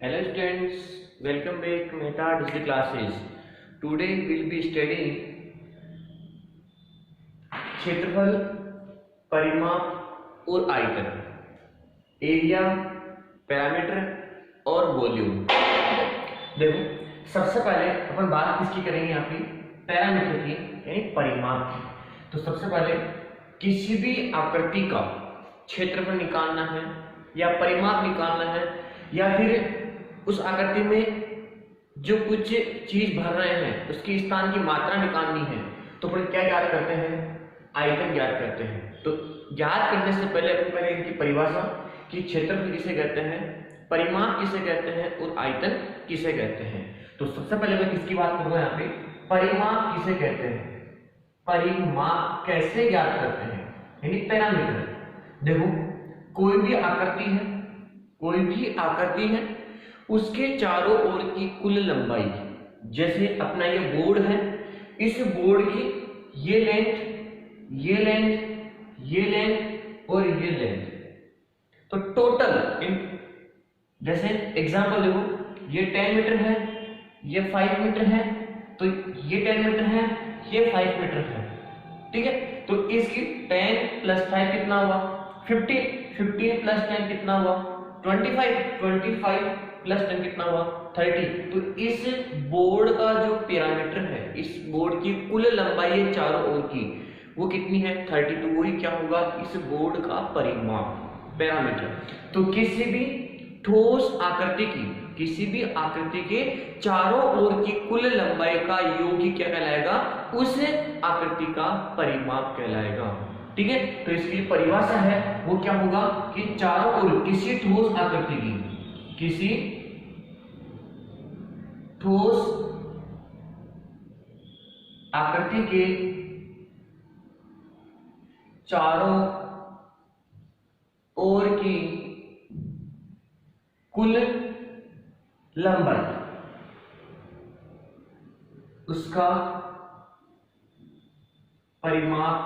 Hello students, welcome back to Mehta Digital Classes. Today we will be studying क्षेत्रफल, परिमाप और आयतन, area, parameter और वॉल्यूम। देखो, सबसे पहले अपन बात किसकी करेंगे यहाँ पे? पैरामीटर की, यानी परिमाप की। तो सबसे पहले किसी भी आकृति का क्षेत्रफल निकालना है या परिमाप निकालना है या फिर उस आकृति में जो कुछ चीज भर रहे हैं उसकी स्थान की मात्रा निकालनी है, तो फिर क्या ज्ञात करते हैं? आयतन ज्ञात करते हैं। तो ज्ञात करने से पहले अपन पहले इनकी परिभाषा कि क्षेत्रफल किसे कहते हैं, परिमाप किसे कहते हैं और आयतन किसे कहते हैं। तो सबसे पहले मैं किसकी बात करूंगा यहाँ पे? परिमाप किसे कहते हैं, परिमाप कैसे ज्ञात करते हैं, यानी पैरामीटर। देखो, कोई भी आकृति है, उसके चारों ओर की कुल लंबाई, जैसे अपना ये बोर्ड है, इस बोर्ड की ये लेंथ, ये लेंथ, ये लेंथ और ये लेंथ, तो टोटल इन, जैसे एग्जांपल देखो, ये 10 मीटर है, ये 5 मीटर है, तो ये 10 मीटर है, ये 5 मीटर है, ठीक है। तो इसकी 10 प्लस 5 कितना हुआ? 15, 15 प्लस 10 कितना हुआ? 25, 25 प्लस 10 कितना हुआ? 30। तो इस बोर्ड का जो पैरामीटर है, इस बोर्ड की कुल लंबाई है चारों ओर की, वो कितनी है? 30। तो वही क्या होगा? इस बोर्ड का परिमाप, पैरामीटर। तो किसी भी ठोस आकृति की, किसी भी आकृति के चारों ओर की कुल लंबाई का योग ही क्या कहलाएगा? उस आकृति का परिमाप कहलाएगा, ठीक है। तो इसकी परिभाषा है वो क्या होगा कि चारों ओर किसी ठोस आकृति की, किसी ठोस आकृति के चारों ओर की कुल लंबाई, उसका परिमाप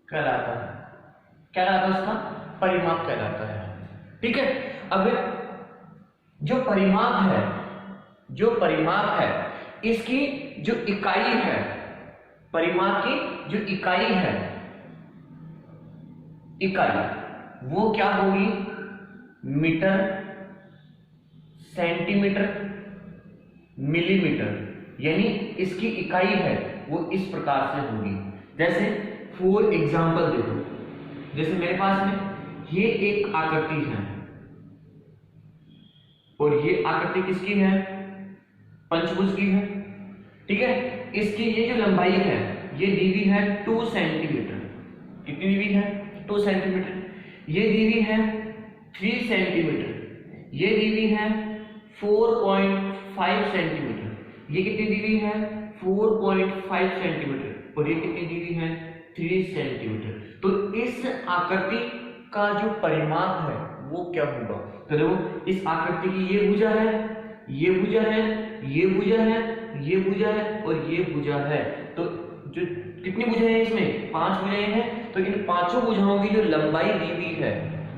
कहलाता है। क्या कहलाता है? उसका परिमाप कहलाता है, ठीक है। अब जो परिमाप है, इसकी जो इकाई है, परिमाप की जो इकाई है, वो क्या होगी? मीटर, सेंटीमीटर, मिलीमीटर, यानी इसकी इकाई है वो इस प्रकार से होगी। जैसे फॉर एग्जांपल देखो, जैसे मेरे पास में ये एक आकृति है और ये आकृति किसकी है? पंचभुज की है, ठीक है। इसकी ये जो लंबाई है, ये दी हुई है 2 सेंटीमीटर। कितनी दी हुई है? 2 सेंटीमीटर। ये दी हुई है 3 सेंटीमीटर। ये दी हुई है 4.5 सेंटीमीटर। ये कितनी दी हुई है? 4.5 सेंटीमीटर। और ये कितनी दी हुई है? 3 सेंटीमीटर। तो इस आकृति का जो परिमाप है वो क्या होगा? तो देखो, इस आकृति की ये भुजा है, ये भुजा है, ये भुजा है, ये भुजा है और ये भुजा है। तो जो कितनी भुजाएं हैं इसमें? 5 भुजाएं हैं। तो इन पांचों भुजाओं की जो लंबाई दी हुई है,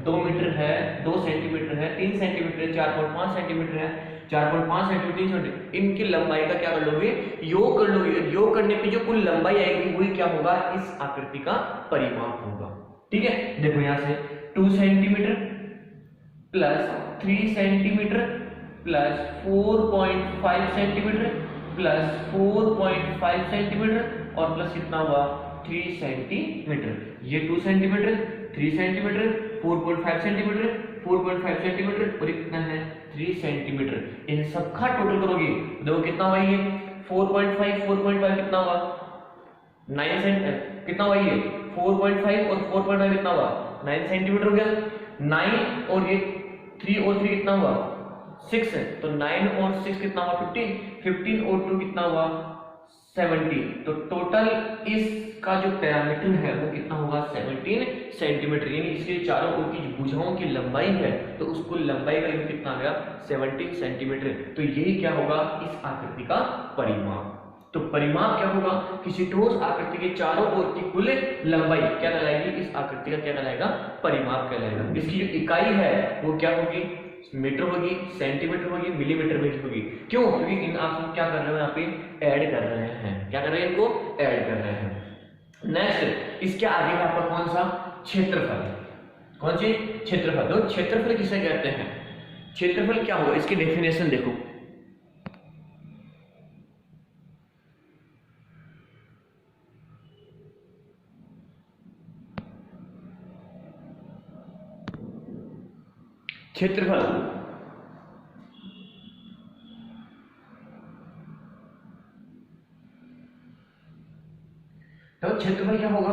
2 मीटर है, 2 सेंटीमीटर है, 3 सेंटीमीटर है, 4.5 सेंटीमीटर है, 4.5 सेंटीमीटर, इनकी लंबाई का क्या कर लोगे? योग कर लोगे। योग करने पे जो कुल लंबाई आएगी वही क्या होगा? इस आकृति का परिमाप होगा, ठीक है। देखो यहां से 2 centimetre plus 3 centimetre plus 4.5 centimetre plus 4.5 centimetre और प्लस कितना हुआ? 3 सेंटीमीटर। ये 2 सेंटीमीटर, 3 सेंटीमीटर, 4.5 सेंटीमीटर, 4.5 सेंटीमीटर और कितना है? 3 सेंटीमीटर। इन सब का टोटल करोगे देखो कितना हुआ? ये 4.5 कितना हुआ? 9 सेंटीमीटर। कितना हुआ ये? 4.5 और 4.5 कितना हुआ? 9 सेंटीमीटर हो गया। 9 और ये 3 और 3 कितना हुआ? 6 है। तो 9 और 6 कितना हुआ? 15। 15 और 2 कितना हुआ? 17। तो टोटल इसका जो पैरामीटर है वो कितना होगा? 17 सेंटीमीटर। यानी इसके चारों ओर की भुजाओं की लंबाई है, तो उसको लंबाई का यूनिट कितना आ गया? 17 सेंटीमीटर। तो यही क्या होगा? इस आकृति का परिमाप। तो परिमाप क्या होगा? किसी ठोस आकृति के चारों ओर की कुल लंबाई क्या कहलाएगी? इस आकृति का क्या कहलाएगा? परिमाप कहलाएगा। इसकी जो इकाई है वो क्या होगी? मीटर होगी, सेंटीमीटर होगी, मिलीमीटर में होगी। क्यों? क्योंकि इन आप क्या कर रहे हो यहाँ पे ऐड कर रहे हैं। क्या कर रहे हैं? इनको ऐड कर रहे हैं। नेक्स्ट इसके आगे है आपका कौन सा? क्षेत्रफल। कौन सी? क्षेत्रफल। तो क्षेत्रफल किसे कहते हैं? क्षेत्रफल क्या होगा? इसकी डेफिनेशन देखो। क्षेत्रफल तो क्षेत्रफल क्या होगा?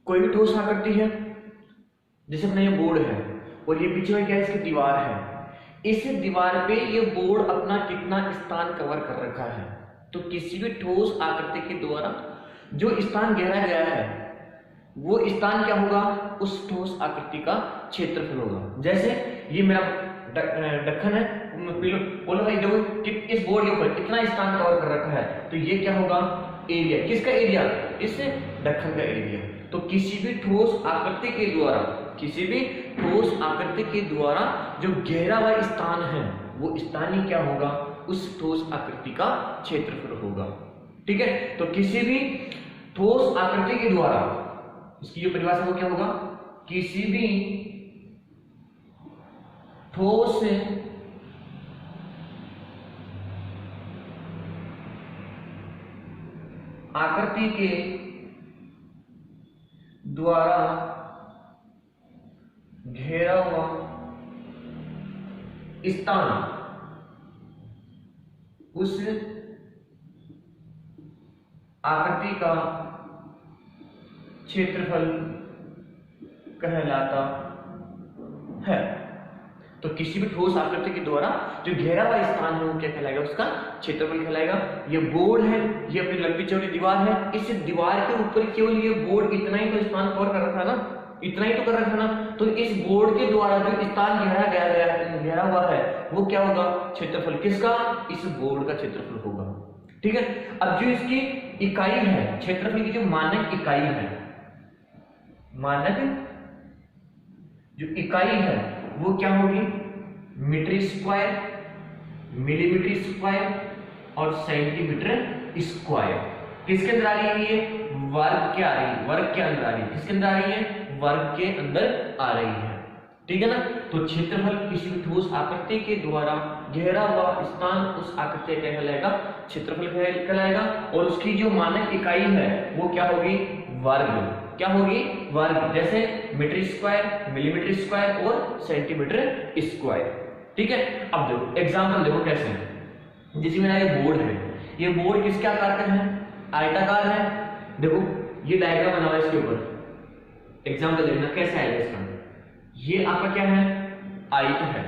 कोई भी ठोस आकृति है, जैसे अपना ये बोर्ड है और ये पीछे में क्या है? इसकी दीवार है। इस दीवार पे ये बोर्ड अपना कितना स्थान कवर कर रखा है। तो किसी भी ठोस आकृति के द्वारा जो स्थान घेरा गया है वो स्थान क्या होगा? उस ठोस आकृति का क्षेत्रफल होगा। जैसे ये मेरा ढक्कन है, बोलो भाई देखो कि इस बोर्ड के ऊपर कितना स्थान कवर कर रखा है, तो ये क्या होगा? एरिया। किसका एरिया? इस ढक्कन का एरिया। तो किसी भी ठोस आकृति के द्वारा, किसी भी ठोस आकृति के द्वारा जो घेरा हुआ स्थान है वो स्थान ही क्या होगा? उस ठोस आकृति का क्षेत्रफल होगा। ठीक है। तो किसी भी ठोस आकृति के द्वारा, इसकी जो परिभाषा वो क्या होगा? किसी भी ठोस आकृति के द्वारा घेरा हुआ स्थान उस आकृति का क्षेत्रफल कहलाता है। तो किसी भी ठोस आकृति के द्वारा जो घेरा हुआ स्थान है वो क्या कहलाएगा? उसका क्षेत्रफल कहलाएगा। ये बोर्ड है, ये अपनी लंबी चौड़ी दीवार है। इस दीवार के ऊपर केवल ये बोर्ड इतना ही तो स्थान कवर कर रखा है ना, इतना ही तो कर रखा ना। तो इस बोर्ड के द्वारा जो स्थान घेरा हुआ है वो क्या होगा? क्षेत्रफल। किसका? इस बोर्ड का क्षेत्रफल होगा। ठीक है। अब जो इसकी इकाई है, क्षेत्रफल की जो मानक इकाई है, मानक जो इकाई है वो क्या होगी? मीटर स्क्वायर, मिलीमीटर स्क्वायर और सेंटीमीटर स्क्वायर। किसके अंदर आ रही है? ये वर्ग के आ रही है, वर्ग के अंदर आ रही है। किसके अंदर आ रही है? वर्ग के अंदर आ रही है। ठीक है ना। तो क्षेत्रफल किसी भी ठोस आकृति के द्वारा घेरा हुआ स्थान उस आकृति का कहलाएगा क्षेत्रफल कहलाएगा। और उसकी जो मानक इकाई है वो क्या होगी? वर्ग। क्या होगी? वर्ग। जैसे मीटर स्क्वायर, मिलीमीटर स्क्वायर और सेंटीमीटर स्क्वायर। ठीक है। अब देखो एग्जांपल देखो कैसे है। जैसे मेरा ये बोर्ड है, ये बोर्ड किसके आकार का है? आयताकार है। देखो ये डायग्राम बना हुआ है इसके ऊपर। एग्जांपल देखना कैसे आएगा इसका। ये आपका क्या है? आयत है।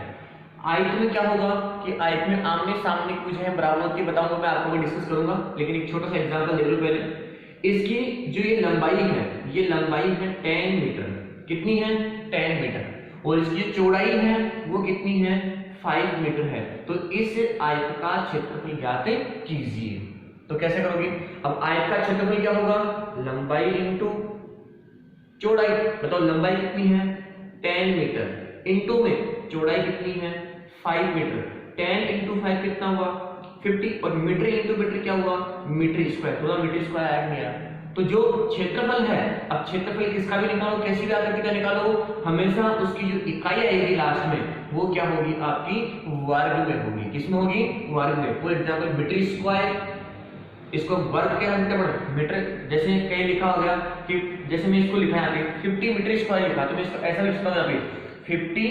आयत में क्या होगा कि आयत में आमने सामने कुछ है बराबर की बताऊंगा, मैं आपको डिस्कस करूंगा। लेकिन एक छोटा सा एग्जांपल ले लो पहले। इसकी जो ये लंबाई है, ये लंबाई है 10 मीटर। कितनी है? 10 मीटर। और इसकी जो चौड़ाई है वो कितनी है? 5 मीटर है। तो इस आयत का क्षेत्रफल ज्ञात कीजिए। तो कैसे करोगे? अब आयत का क्षेत्रफल क्या होगा? लंबाई इंटू चौड़ाई। बताओ लंबाई कितनी है? 10 मीटर। इंटू में चौड़ाई कितनी है? 5 मीटर। 10 इंटू 5 कितना हुआ? 50। और मीटर इंटू मीटर क्या हुआ? Meter square. थोड़ा मीटर स्क्वायर आया नहीं आया? तो जो क्षेत्रफल है, अब क्षेत्रफल किसका भी निकालो, कैसी भी आकृति का निकालो, हमेशा उसकी जो इकाई आएगी लास्ट में वो क्या होगी? आपकी वर्ग में होगी। किसमें होगी? वर्ग में। फॉर एग्जाम्पल मीटर स्क्वायर, इसको वर्ग के मीटर, जैसे कहीं लिखा हो गया कि जैसे मैं इसको लिखा है 50 मीटर स्क्वायर लिखा, तो मैं इसको ऐसा लिख सकता हूँ 50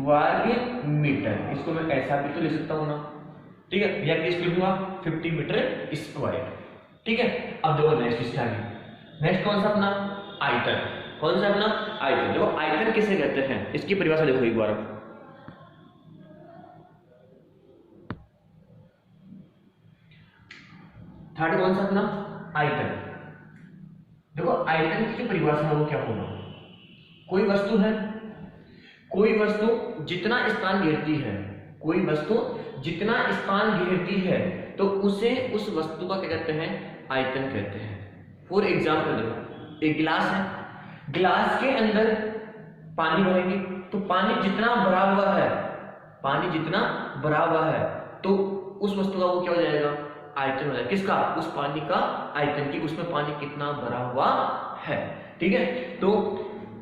वर्ग मीटर। इसको मैं ऐसा भी तो लिख सकता हूँ ना। ठीक है। या इसको लिखूंगा 50 मीटर स्क्वायर। ठीक है। अब देखो नेक्स्ट इसका है, नेक्स्ट कौन सा? अपना आयतन। कौन सा? अपना आयतन। देखो आयतन किसे कहते हैं, इसकी परिभाषा देखो एक बार। थर्ड कौन सा? अपना आयतन। देखो आयतन की जो परिभाषा है वो क्या होगा? कोई वस्तु है, कोई वस्तु जितना स्थान घेरती है, कोई वस्तु जितना स्थान घेरती है तो उसे उस वस्तु का क्या कहते हैं? आयतन कहते हैं। फॉर एग्जाम्पल देखो एक गिलास है, गिलास के अंदर पानी भरेंगे तो पानी जितना भरा हुआ है, पानी जितना भरा हुआ है तो उस वस्तु का वो क्या हो जाएगा, आयतन हो जाएगा। किसका, उस पानी का आयतन की, उसमें पानी कितना भरा हुआ है। ठीक है, तो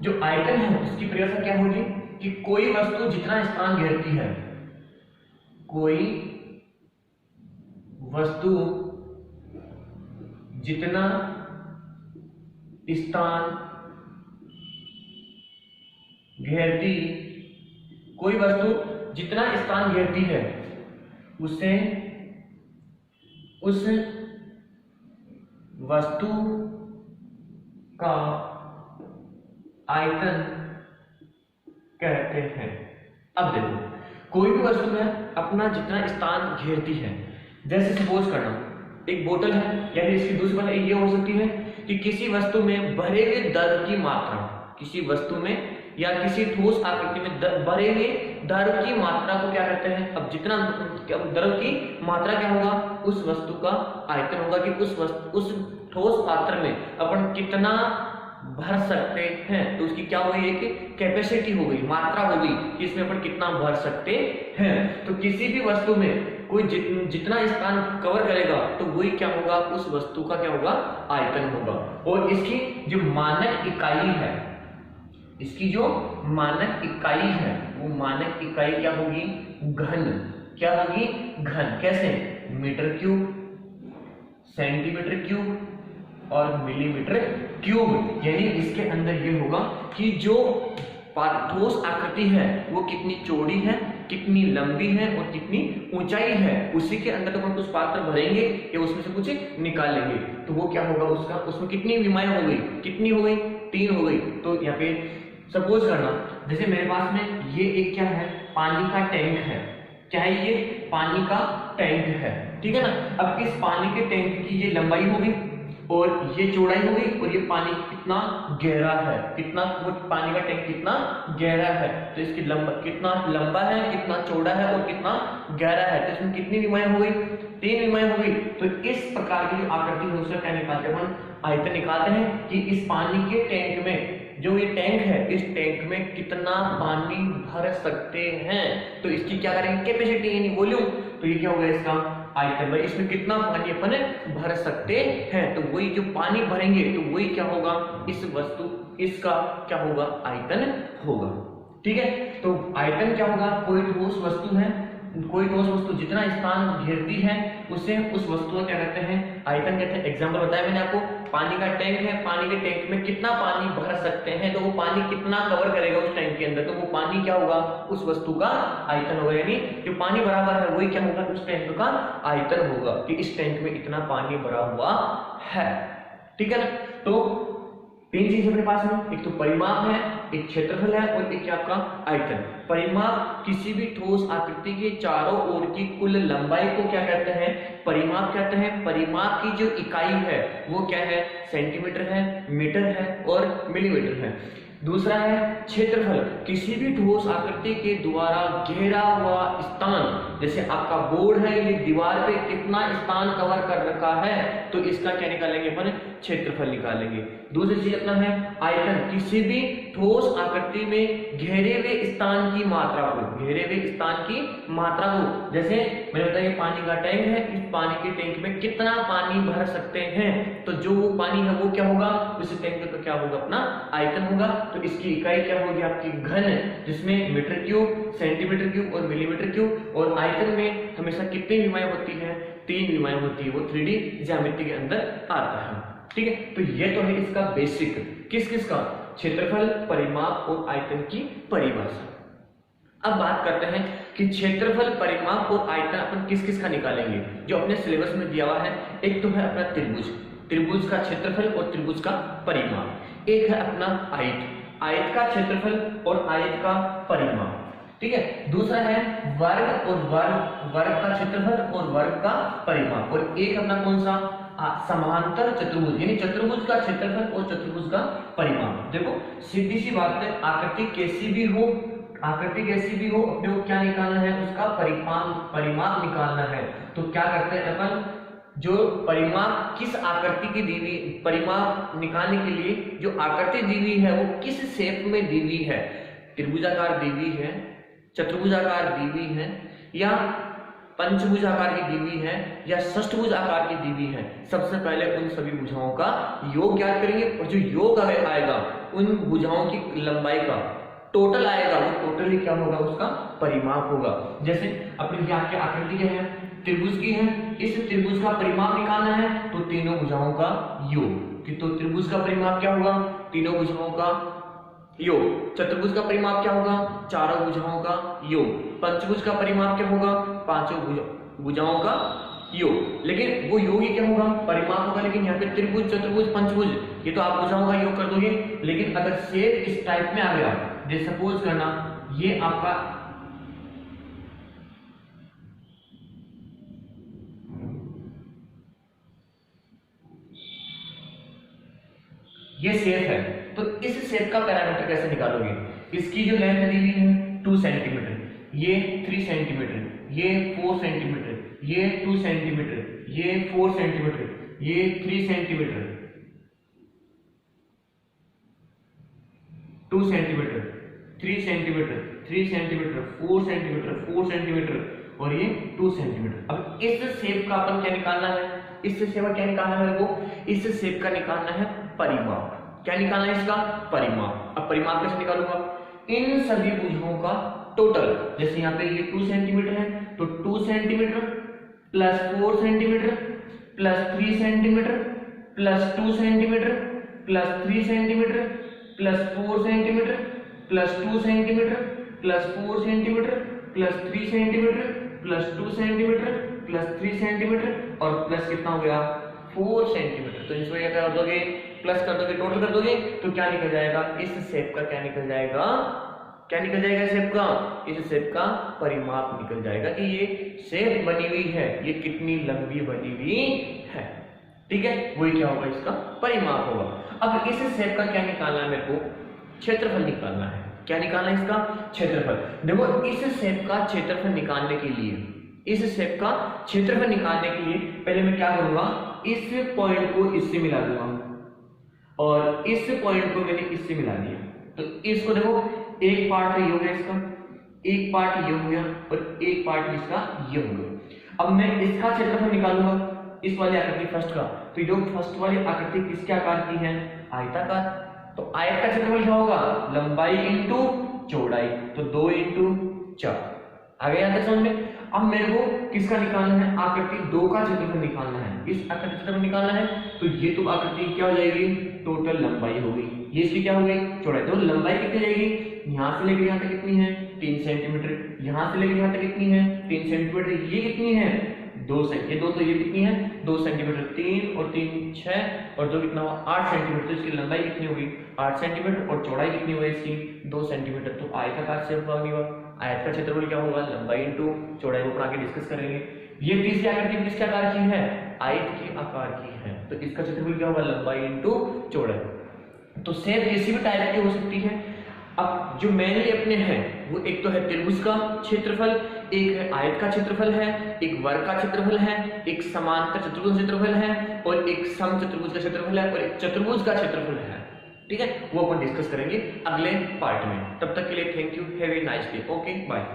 जो आयतन है उसकी परिभाषा क्या होगी कि कोई वस्तु जितना स्थान घेरती है, कोई वस्तु जितना स्थान घेरती, कोई वस्तु जितना स्थान घेरती है उसे उस वस्तु का आयतन कहते हैं। अब देखो, कोई भी वस्तु है अपना जितना स्थान घेरती है, जैसे सपोज करना एक बोतल है, या फिर इसकी दूसरी बात ये हो सकती है कि किसी वस्तु में भरे हुए द्रव की मात्रा, किसी वस्तु में या किसी ठोस आकृति में भरे हुए द्रव की मात्रा को क्या कहते हैं। अब जितना द्रव की मात्रा क्या होगा, उस वस्तु का आयतन होगा कि उस ठोस पात्र में अपन कितना भर सकते हैं। तो उसकी क्या होगी, एक कैपेसिटी हो गई, मात्रा हो गई कि इसमें अपन कितना भर सकते हैं। तो किसी भी वस्तु में कोई जितना स्थान कवर करेगा तो वही क्या होगा, उस वस्तु का क्या होगा, आयतन होगा। और इसकी जो मानक इकाई है, इसकी जो मानक इकाई है वो मानक इकाई क्या होगी, घन। क्या होगी, घन। कैसे, मीटर क्यूब, सेंटीमीटर क्यूब और मिलीमीटर क्यूब। यानी इसके अंदर ये होगा कि जो ठोस आकृति है वो कितनी चौड़ी है, कितनी लंबी है और कितनी ऊंचाई है, उसी के अंदर तो हम कुछ पात्र भरेंगे या उसमें से कुछ निकालेंगे तो वो क्या होगा, उसका उसमें कितनी विमाएं हो गई, कितनी हो गई, 3 हो गई। तो यहाँ पे सपोज करना, जैसे मेरे पास में ये एक क्या है, पानी का टैंक है। क्या है ये, पानी का टैंक है। ठीक है ना। अब इस पानी के टैंक की ये लंबाई होगी और ये चौड़ाई हो गई और ये पानी कितना गहरा है, कितना वो पानी का टैंक कितना गहरा है, तो इसकी कितना लंबा है, कितना चौड़ा है और कितना गहरा है, तो इसमें कितनी विमाएं हो गई, 3 विमाएं हो गई। तो इस प्रकार की जो आकृति है उसका क्या निकालते हैं, आयतन निकालते हैं कि इस पानी के टैंक में, जो ये टैंक है, इस टैंक में कितना पानी भर सकते हैं। तो इसकी क्या करेंगे, कैपेसिटी यानी वॉल्यूम। तो ये क्या होगा, इसका आयतन। भाई इसमें कितना पानी अपन भर सकते हैं, तो वही जो पानी भरेंगे तो वही क्या होगा, इस वस्तु, इसका क्या होगा, आयतन होगा। ठीक है। तो आयतन क्या होगा, कोई ठोस वस्तु है, कोई ठोस वस्तु जितना स्थान घेरती है उसे उस वस्तु को क्या कहते हैं, आयतन कहते हैं। एग्जांपल बताया मैंने आपको, पानी का टैंक है, पानी के टैंक में कितना पानी भर सकते हैं, तो वो पानी कितना कवर करेगा उस टैंक के अंदर, तो वो पानी क्या होगा, उस वस्तु का आयतन होगा। यानी जो पानी भरा हुआ है वही क्या होगा, उस टैंक का आयतन होगा कि इस टैंक में इतना पानी भरा हुआ है। ठीक है ना। तो 3 चीज अपने पास में, एक तो परिमाप है, एक क्षेत्रफल है और एक क्या आपका आयतन। परिमाप किसी भी ठोस आकृति के चारों ओर की कुल लंबाई को क्या कहते हैं, परिमाप कहते हैं। परिमाप की जो इकाई है वो क्या है, सेंटीमीटर है, मीटर है और मिलीमीटर है। दूसरा है क्षेत्रफल, किसी भी ठोस आकृति के द्वारा घेरा हुआ स्थान, जैसे आपका बोर्ड है, ये दीवार पे कितना स्थान कवर कर रखा है, तो इसका क्या निकालेंगे अपन, क्षेत्रफल निकालेंगे। दूसरी चीज अपना है आयतन, किसी भी ठोस आकृति में घेरे हुए स्थान की मात्रा को, घेरे हुए स्थान की मात्रा को, जैसे मैंने बताया पानी का टैंक है, इस पानी के टैंक में कितना पानी भर सकते हैं, तो जो वो पानी है वो क्या होगा, उस टैंक का क्या होगा, अपना आयतन होगा। तो इसकी इकाई क्या होगी आपकी घन, जिसमें मीटर क्यूब, सेंटीमीटर क्यूब और मिलीमीटर क्यूब। और आयतन में हमेशा कितनी विमाएं होती है, 3 विमाएं होती है, वो 3D ज्यामिति के अंदर आता है। ठीक है। तो ये तो है इसका बेसिक, किस का, क्षेत्रफल, परिमाप और आयतन की परिभाषा। अब बात करते हैं कि क्षेत्रफल, परिमाप और आयतन अपन किस का निकालेंगे, जो अपने सिलेबस में दिया हुआ है। एक तो है अपना त्रिभुज, त्रिभुज का क्षेत्रफल और त्रिभुज का परिमाप। एक है अपना आयत, आयत का क्षेत्रफल और आयत का परिमाप। ठीक है। दूसरा है वर्ग और वर्ग का क्षेत्रफल और वर्ग का परिमाप। और एक अपना कौन सा, समांतर चतुर्भुज, यानी चतुर्भुज का क्षेत्रफल और चतुर्भुज का परिमाप। देखो सीधी सी बात है, आकृति कैसी भी हो, आकृति कैसी भी हो, अपने को क्या निकालना है, उसका परिमाप निकालना है। तो क्या करते हैं अपन, जो परिमाप किस आकृति की दी हुई, परिमाप निकालने के लिए जो आकृति दी हुई है वो किस शेप में दी हुई है, त्रिभुजाकार दी हुई है, चतुर्भुजाकार दी हुई है, या पंचभुज आकार की दी हुई है, या षष्ठभुज आकार की दी हुई है। सबसे पहले उन सभी भुजाओं का योग ज्ञात करेंगे और जो योग आएगा उन भुजाओं की लंबाई का टोटल आएगा, वो टोटली क्या होगा, उसका परिमाप होगा। जैसे अपनी यहाँ की आकृति क्या है, त्रिभुज की है, इस त्रिभुज का परिमाप निकालना है तो तीनों भुजाओं का योग, तो त्रिभुज का परिमाप क्या होगा, तीनों भुजाओं का योग। चतुर्भुज का परिमाप क्या होगा, चारों भुजाओं का योग। पंचभुज का परिमाप क्या होगा, पांचों भुजाओं का योग। लेकिन वो योग ही क्या होगा, परिमाप होगा। लेकिन यहाँ पे त्रिभुज, चतुर्भुज, पंचभुज, ये तो आप भुजाओं का योग कर दोगे। लेकिन अगर शेप इस टाइप में आ गया, जैसे सपोज करना ये आपका ये शेप है, तो इस शेप का पैरामीटर कैसे निकालोगे। इसकी जो लेंथ दी हुई है 2 सेंटीमीटर, ये 3 सेंटीमीटर, ये 4 सेंटीमीटर, ये 2 सेंटीमीटर, ये 4 सेंटीमीटर, ये 3 centimetre, 2 centimetre, 3 centimetre, 3 centimetre, 4 centimetre, 4 centimetre और ये 2 सेंटीमीटर। अब इस शेप का अपन क्या निकालना है, इस शेप का क्या निकालना है मेरे को, इस शेप का निकालना है परिमाप। क्या निकालना है इसका, परिमाप। अब परिमाप कैसे निकालूंगा, इन सभी भुजाओं का टोटल। जैसे यहाँ पे ये 2 सेंटीमीटर है तो 2 centimetre plus 4 centimetre plus 3 centimetre plus 2 centimetre plus 3 centimetre plus 4 centimetre plus 2 centimetre plus 4 centimetre plus 3 centimetre plus 2 centimetre plus 3 centimetre और प्लस कितना हो गया 4 सेंटीमीटर। तो इसमें क्या कर दोगे, प्लस कर दोगे, टोटल कर दोगे तो क्या निकल जाएगा, इस शेप का क्या निकल जाएगा, क्या निकल जाएगा शेप का, इस शेप का परिमाप निकल जाएगा कि ये शेप बनी हुई है, ये कितनी लंबी बनी हुई है। ठीक है, वही क्या होगा, इसका परिमाप होगा। अब इस शेप का क्या निकालना है मेरे को, क्षेत्रफल निकालना है। क्या निकालना है इसका, क्षेत्रफल। देखो इस शेप का क्षेत्रफल निकालने के लिए, इस शेप का क्षेत्रफल निकालने के लिए पहले मैं क्या करूंगा, इस पॉइंट को इससे मिला दूंगा और इस पॉइंट को मैंने इससे मिला दिया। तो इसको देखो, एक पार्ट ये हो गया इसका, एक पार्ट ये हो गया और एक पार्ट इसका ये हो गया। अब मैं इसका क्षेत्रफल निकालूंगा, इस वाली आकृति फर्स्ट का। तो जो फर्स्ट वाली आकृति किसके आकार की है, आयताकार। तो आयत का क्षेत्रफल क्या होगा, लंबाई इंटू चौड़ाई, तो 2 इंटू 4। आ गया यहाँ तक समझ में। अब मेरे को किसका निकालना है, आकृति 2 का क्षेत्रफल निकालना है। इस आकृति क्षेत्रफल निकालना है तो ये तो आकृति क्या हो जाएगी, टोटल लंबाई हो गई, ये इसकी क्या हो गई, चौड़ाई। तो लंबाई कितनी जाएगी, यहाँ से लेकर यहाँ तक कितनी है 3 सेंटीमीटर, यहाँ से लेकर यहाँ तक कितनी है 3 सेंटीमीटर, ये कितनी है 2 सेंटीमीटर, ये 2 तो ये कितनी है 2 सेंटीमीटर, 3 और 3 6 और 2 कितना हुआ 8 सेंटीमीटर। तो इसकी लंबाई कितनी होगी 8 सेंटीमीटर और चौड़ाई कितनी हुई इसकी 2 सेंटीमीटर। तो आयताकार शेप बनेगा। आयत का क्षेत्रफल क्या होगा, लंबाई इंटू चौड़ाई, को आगे डिस्कस करेंगे। ये तीसरी आकृति किसके आकार की है, आयत के आकार की है। तो इसका क्षेत्रफल क्या होगा, लंबाई इंटू चौड़ाई। तो शेप किसी भी टाइप की हो सकती है। अब जो मेनली अपने हैं वो एक तो है त्रिभुज का क्षेत्रफल, एक है आयत का क्षेत्रफल है, एक वर्ग का क्षेत्रफल है, एक समांतर चतुर्भुज क्षेत्रफल है और एक समचतुर्भुज का क्षेत्रफल है और एक चतुर्भुज का क्षेत्रफल है। ठीक है, वो अपन डिस्कस करेंगे अगले पार्ट में। तब तक के लिए thank you, have a nice day, okay bye.